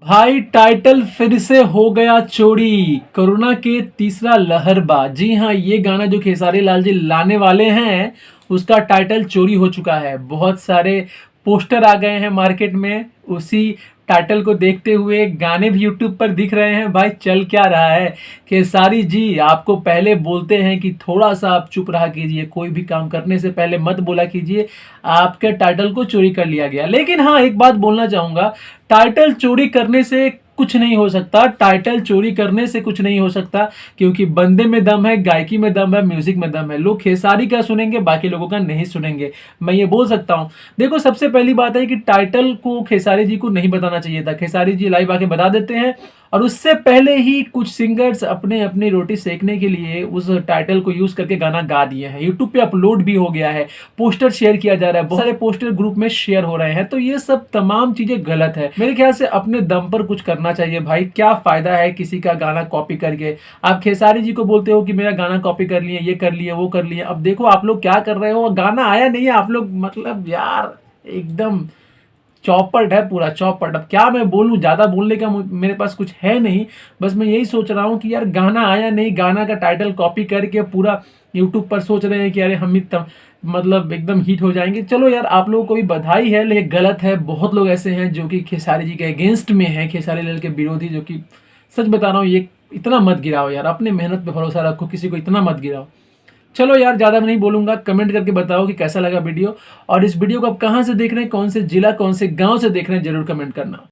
भाई टाइटल फिर से हो गया चोरी। कोरोना के तीसरा लहरबा। जी हाँ, ये गाना जो खेसारी लाल जी लाने वाले हैं उसका टाइटल चोरी हो चुका है। बहुत सारे पोस्टर आ गए हैं मार्केट में उसी टाइटल को देखते हुए। गाने भी यूट्यूब पर दिख रहे हैं। भाई चल क्या रहा है? खेसारी जी आपको पहले बोलते हैं कि थोड़ा सा आप चुप रहा कीजिए, कोई भी काम करने से पहले मत बोला कीजिए। आपके टाइटल को चोरी कर लिया गया। लेकिन हाँ, एक बात बोलना चाहूंगा, टाइटल चोरी करने से कुछ नहीं हो सकता। टाइटल चोरी करने से कुछ नहीं हो सकता, क्योंकि बंदे में दम है, गायकी में दम है, म्यूजिक में दम है। लोग खेसारी का सुनेंगे, बाकी लोगों का नहीं सुनेंगे। मैं ये बोल सकता हूं। देखो, सबसे पहली बात है कि टाइटल को खेसारी जी को नहीं बताना चाहिए था। खेसारी जी लाइव आके बता देते हैं, और उससे पहले ही कुछ सिंगर्स अपने अपनी रोटी सेकने के लिए उस टाइटल को यूज करके गाना गा दिए हैं। यूट्यूब पे अपलोड भी हो गया है, पोस्टर शेयर किया जा रहा है, बहुत सारे पोस्टर ग्रुप में शेयर हो रहे हैं। तो ये सब तमाम चीजें गलत है। मेरे ख्याल से अपने दम पर कुछ करना चाहिए भाई। क्या फायदा है किसी का गाना कॉपी करके? आप खेसारी जी को बोलते हो कि मेरा गाना कॉपी कर लिए, ये कर लिए, वो कर लिए। अब देखो आप लोग क्या कर रहे हो, गाना आया नहीं है। आप लोग मतलब यार एकदम चौपट है, पूरा चौपट। अब क्या मैं बोलूं, ज्यादा बोलने का मेरे पास कुछ है नहीं। बस मैं यही सोच रहा हूं कि यार गाना आया नहीं, गाना का टाइटल कॉपी करके पूरा यूट्यूब पर सोच रहे हैं कि अरे हम मतलब एकदम हिट हो जाएंगे। चलो यार, आप लोगों को भी बधाई है, लेकिन गलत है। बहुत लोग ऐसे हैं जो कि खेसारी जी के अगेंस्ट में हैं, खेसारी लाल के विरोधी, जो कि सच बता रहा हूँ, ये इतना मत गिराओ यार। अपने मेहनत पे भरोसा रखो, किसी को इतना मत गिराओ। चलो यार, ज़्यादा नहीं बोलूंगा। कमेंट करके बताओ कि कैसा लगा वीडियो, और इस वीडियो को आप कहाँ से देख रहे हैं, कौन से जिला, कौन से गांव से देख रहे हैं, जरूर कमेंट करना।